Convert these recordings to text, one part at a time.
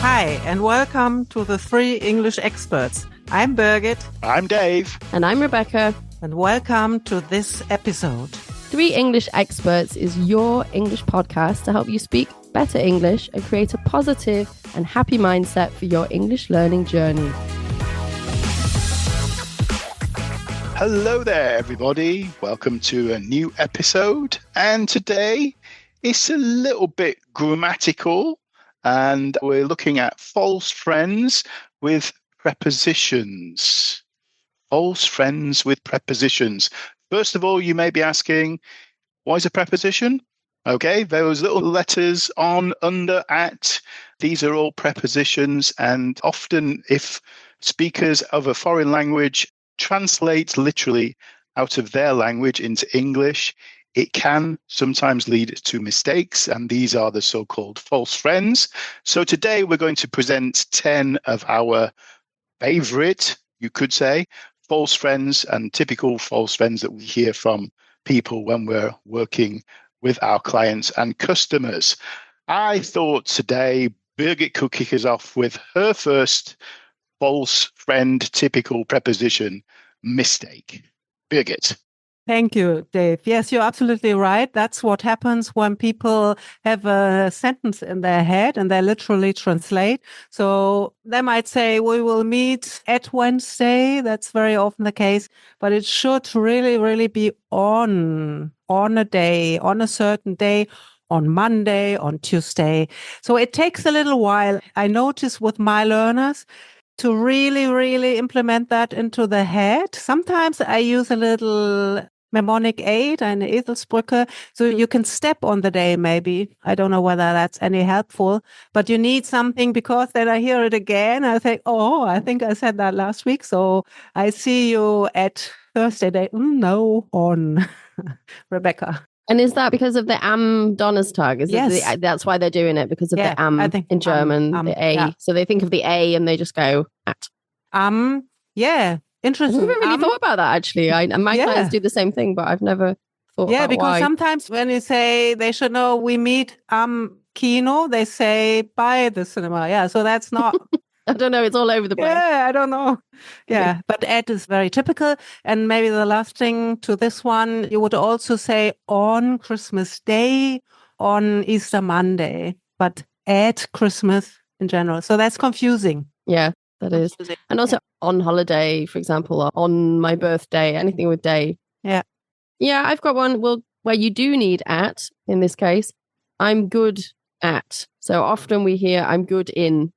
Hi, and welcome to the Three English Experts. I'm Birgit. I'm Dave. And I'm Rebecca. And welcome to this episode. Three English Experts is your English podcast to help you speak better English and create a positive and happy mindset for your English learning journey. Hello there, everybody. Welcome to a new episode. And today it's a little bit grammatical, and we're looking at false friends with prepositions. False friends with prepositions. First of all, you may be asking, what is a preposition? Okay, those little letters on, under, at, these are all prepositions. And often if speakers of a foreign language translate literally out of their language into English, it can sometimes lead to mistakes, and these are the so-called false friends. So today we're going to present 10 of our favorite, you could say, false friends and typical false friends that we hear from people when we're working with our clients and customers. I thought today Birgit could kick us off with her first false friend typical preposition mistake. Birgit. Thank you, Dave. Yes, you're absolutely right. That's what happens when people have a sentence in their head and they literally translate. So they might say, we will meet at Wednesday. That's very often the case, but it should really be on a day, on a certain day, on Monday, on Tuesday. So it takes a little while. I notice with my learners to really implement that into the head. Sometimes I use a little mnemonic aid, eine Eselsbrücke, so you can step on the day maybe. I don't know whether that's any helpful, but you need something because then I hear it again. I think, oh, I think I said that last week. So I see you at Thursday day. No, on Rebecca. And is that because of the am Donnerstag? Is Yes. That's why they're doing it, because of the am I think in German, the A. Yeah. So they think of the A and they just go at. Yeah. Interesting. I've never really thought about that, actually. My clients do the same thing, but I've never thought about because why. Sometimes when you say they should know we meet Kino, they say by the cinema. Yeah, so that's not... I don't know. It's all over the place. Yeah, I don't know. Yeah, but at is very typical. And maybe the last thing to this one, you would also say on Christmas Day, on Easter Monday, but at Christmas in general. So that's confusing. Yeah. That is. And also on holiday, for example, or on my birthday, anything with day. Yeah. Yeah, I've got one where you do need at, in this case. I'm good at. So often we hear I'm good in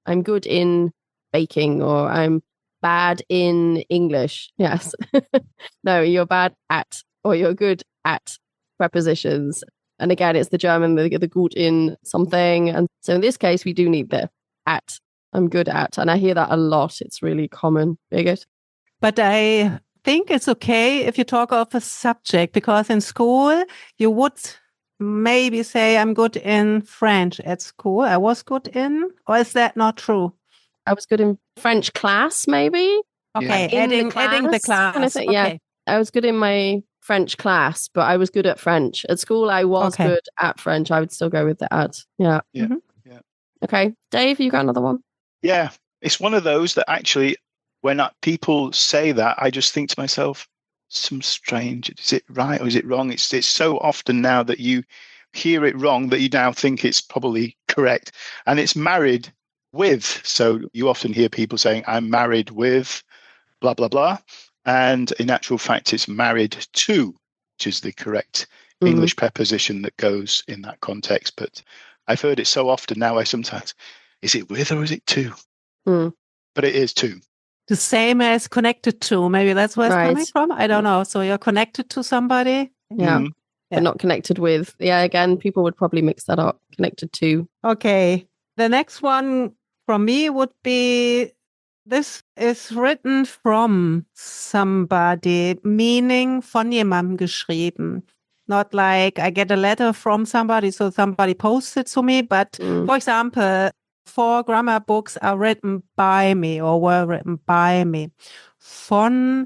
baking, or I'm bad in English. Yes. No, you're bad at, or you're good at prepositions. And again, it's the German, the gut in something. And so in this case, we do need the at. I'm good at. And I hear that a lot. It's really common. Birgit? But I think it's okay if you talk of a subject, because in school, you would maybe say, I'm good in French at school. I was good in, or is that not true? I was good in French class, maybe. Okay, Yeah. adding the class. Kind of thing. Okay. Yeah, I was good in my French class, but I was good at French. At school, I was good at French. I would still go with the at. Yeah. Yeah. Mm-hmm. Yeah. Okay, Dave, you got another one? Yeah, it's one of those that actually, when people say that, I just think to myself, some strange, is it right or is it wrong? It's so often now that you hear it wrong that you now think it's probably correct. And it's married with. So you often hear people saying, I'm married with blah, blah, blah. And in actual fact, it's married to, which is the correct English preposition that goes in that context. But I've heard it so often now, I sometimes... Is it with or is it to? But it is to. The same as connected to. Maybe that's where it's coming from. I don't know. So you're connected to somebody. Yeah. But not connected with. Yeah, again, people would probably mix that up. Connected to. Okay. The next one from me would be, this is written from somebody, meaning von jemandem geschrieben. Not like I get a letter from somebody, so somebody posts it to me. But for example, 4 grammar books are written by me or were written by me. Von,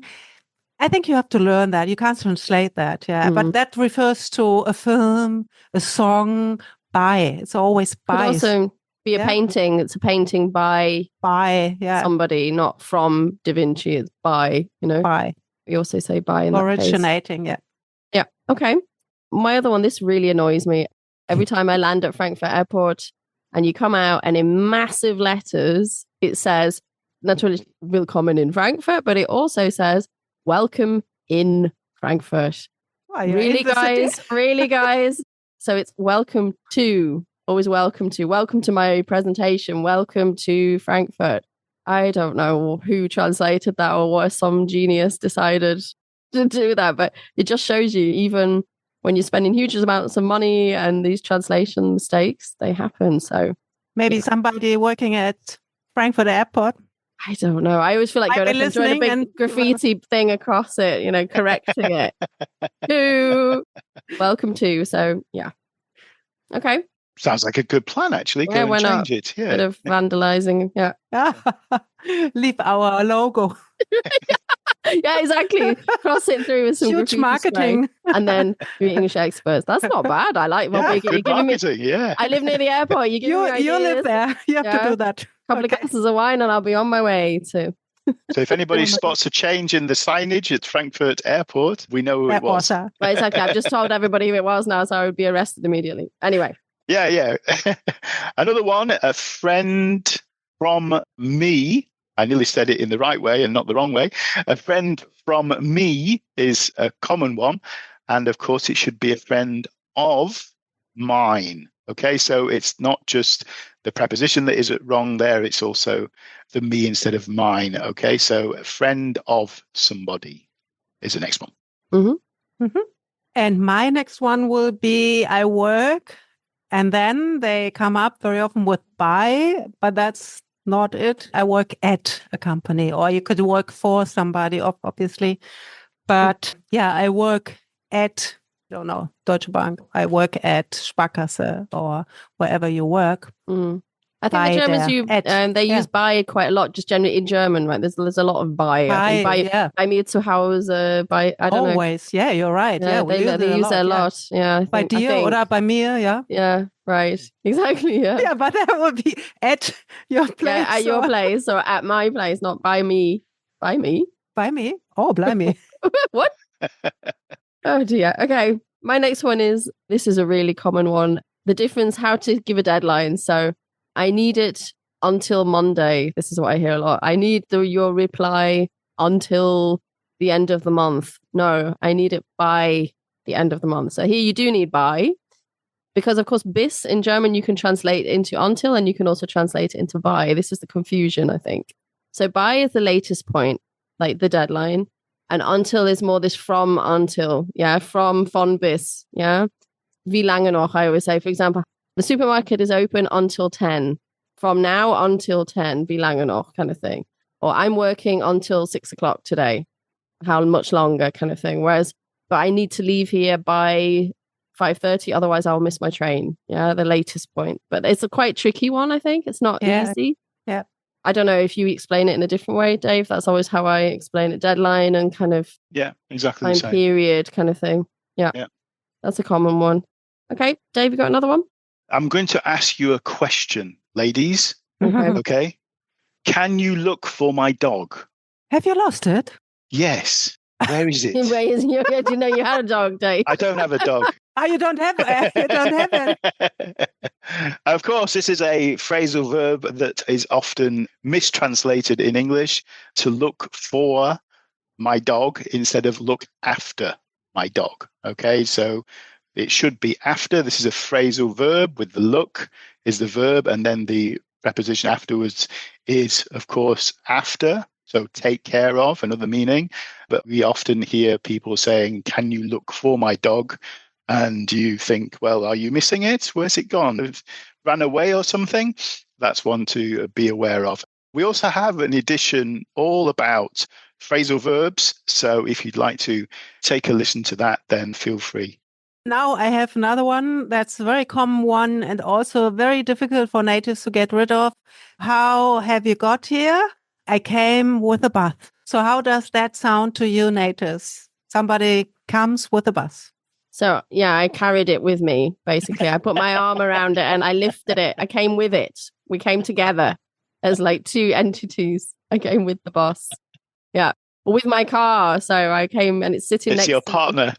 I think you have to learn that. You can't translate that. Yeah. But that refers to a film, a song, by. It's always by. Could also be a painting. It's a painting by somebody, not from Da Vinci. It's by, By. We also say by in that case. Originating, yeah. Yeah. Okay. My other one, this really annoys me. Every time I land at Frankfurt Airport and you come out and in massive letters, it says, natürlich willkommen in Frankfurt, but it also says, welcome in Frankfurt. Oh, really, guys? Really, guys? So it's welcome to, always welcome to my presentation, welcome to Frankfurt. I don't know who translated that or what some genius decided to do that, but it just shows you, even when you're spending huge amounts of money and these translation mistakes, they happen. So maybe somebody working at Frankfurt Airport. I don't know. I always feel like going up and throwing a big graffiti thing across it, correcting it. To welcome to. So yeah. Okay. Sounds like a good plan, actually. Yeah, Go and change it. Yeah. Bit of vandalizing. Yeah. Leave our logo. Yeah, exactly. Cross it through with some huge marketing. And then you're English experts. That's not bad. I like good marketing. Yeah. I live near the airport. You live there. You have to do that. A couple of glasses of wine and I'll be on my way to. So if anybody spots a change in the signage at Frankfurt Airport, we know who it was. Well, exactly. I've just told everybody who it was now, so I would be arrested immediately. Anyway. Yeah. Another one, a friend from me. I nearly said it in the right way and not the wrong way. A friend from me is a common one. And of course, it should be a friend of mine. Okay, so it's not just the preposition that is wrong there. It's also the me instead of mine. Okay, so a friend of somebody is the next one. Mm-hmm. Mm-hmm. And my next one will be I work. And then they come up very often with by, but that's not it. I work at a company, or you could work for somebody, obviously. But yeah, I work at, I don't know, Deutsche Bank. I work at Sparkasse or wherever you work. Mm. I think the Germans they use by quite a lot, just generally in German, right? There's a lot of by. By mir zu Hause, by, I don't know. Always, yeah, you're right. Yeah, they use it a lot. Yeah, by dir or by mir, yeah. Yeah, right. Exactly, yeah. Yeah, but that would be at your place. Yeah, at your place or at my place, not by me. By me? By me? Oh, blimey. What? Oh dear. Okay. My next one this is a really common one. The difference, how to give a deadline. So I need it until Monday. This is what I hear a lot. I need your reply until the end of the month. No, I need it by the end of the month. So here you do need by, because of course bis in German you can translate into until and you can also translate it into by. This is the confusion, I think. So by is the latest point, like the deadline, and until is more this from until. Yeah, von bis. Yeah. Wie lange noch, I always say. For example, the supermarket is open until 10. From now until 10, wie lange noch, kind of thing. Or I'm working until 6 o'clock today. How much longer, kind of thing. But I need to leave here by 5:30, otherwise I'll miss my train. Yeah, the latest point. But it's a quite tricky one, I think. It's not easy. Yeah. I don't know if you explain it in a different way, Dave. That's always how I explain it. Deadline and kind of exactly the same. Period kind of thing. Yeah. That's a common one. Okay, Dave, you got another one? I'm going to ask you a question, ladies. Okay. Okay. Can you look for my dog? Have you lost it? Yes. Where is it? Where is it? Do you know you had a dog, Dave? I don't have a dog. Oh, you don't have it. Of course, this is a phrasal verb that is often mistranslated in English to look for my dog instead of look after my dog. Okay, so it should be after. This is a phrasal verb with the look is the verb, and then the preposition afterwards is, of course, after. So take care of, another meaning. But we often hear people saying, can you look for my dog? And you think, well, are you missing it? Where's it gone? It ran away or something? That's one to be aware of. We also have an edition all about phrasal verbs. So if you'd like to take a listen to that, then feel free. Now I have another one that's a very common one and also very difficult for natives to get rid of. How have you got here? I came with a bus. So how does that sound to you natives? Somebody comes with a bus. So, yeah, I carried it with me, basically. I put my arm around it and I lifted it. I came with it. We came together as like two entities. I came with the boss. Yeah. With my car. So I came and it's sitting next to your to partner.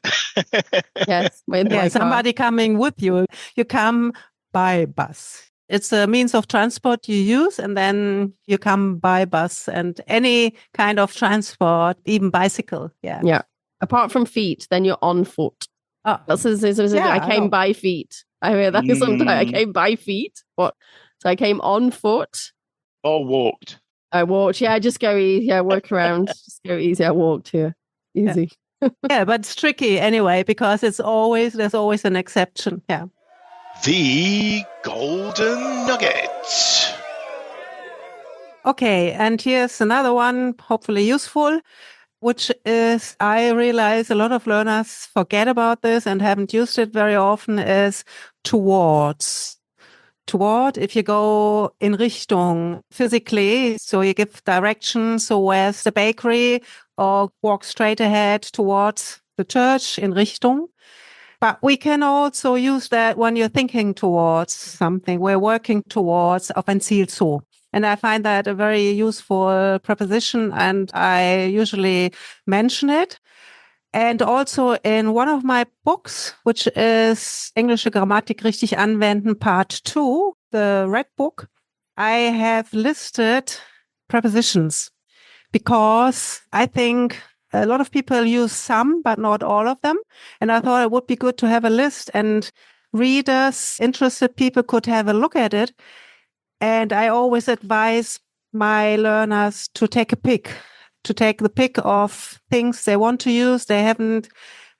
Yes, with my car. Somebody coming with you. You come by bus. It's a means of transport you use, and then you come by bus and any kind of transport, even bicycle. Yeah. Yeah. Apart from feet, then you're on foot. Oh. I came by feet. I hear that sometimes. I came by feet. What? So I came on foot. Or walked. I walked. Yeah, just go easy. I work around. Just go easy. I walked here. Easy. Yeah, but it's tricky anyway, because there's always an exception. Yeah. The golden nugget. Okay, and here's another one, hopefully useful, which is, I realize a lot of learners forget about this and haven't used it very often, is towards. Toward, if you go in Richtung physically, so you give directions, so where's the bakery, or walk straight ahead towards the church in Richtung. But we can also use that when you're thinking towards something. We're working towards auf ein Ziel zu. And I find that a very useful preposition, and I usually mention it. And also in one of my books, which is Englische Grammatik richtig anwenden, part 2, the red book, I have listed prepositions because I think a lot of people use some, but not all of them. And I thought it would be good to have a list, and readers, interested people could have a look at it. And I always advise my learners to take the pick of things they want to use, they haven't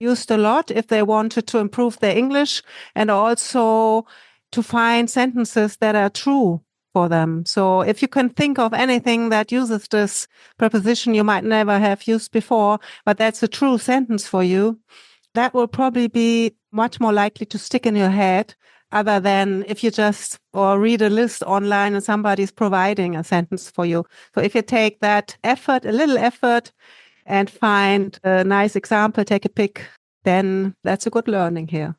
used a lot, if they wanted to improve their English, and also to find sentences that are true for them. So if you can think of anything that uses this preposition you might never have used before, but that's a true sentence for you, that will probably be much more likely to stick in your head, other than if you just read a list online and somebody's providing a sentence for you. So if you take that effort, a little effort, and find a nice example, take a pick, then that's a good learning here.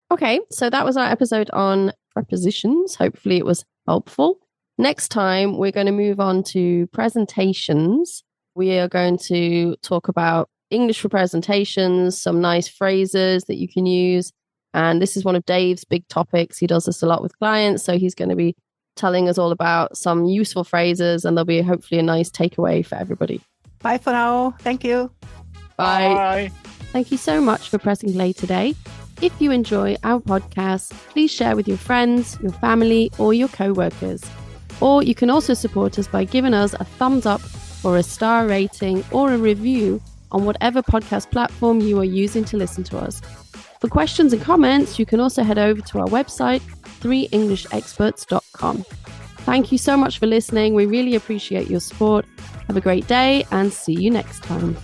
Okay, so that was our episode on prepositions. Hopefully it was helpful. Next time, we're going to move on to presentations. We are going to talk about English for presentations, some nice phrases that you can use. And this is one of Dave's big topics. He does this a lot with clients. So he's going to be telling us all about some useful phrases, and there'll be hopefully a nice takeaway for everybody. Bye for now. Thank you. Bye. Thank you so much for pressing play today. If you enjoy our podcast, please share with your friends, your family, or your co-workers. Or you can also support us by giving us a thumbs up or a star rating or a review on whatever podcast platform you are using to listen to us. For questions and comments, you can also head over to our website, 3englishexperts.com. Thank you so much for listening. We really appreciate your support. Have a great day and see you next time.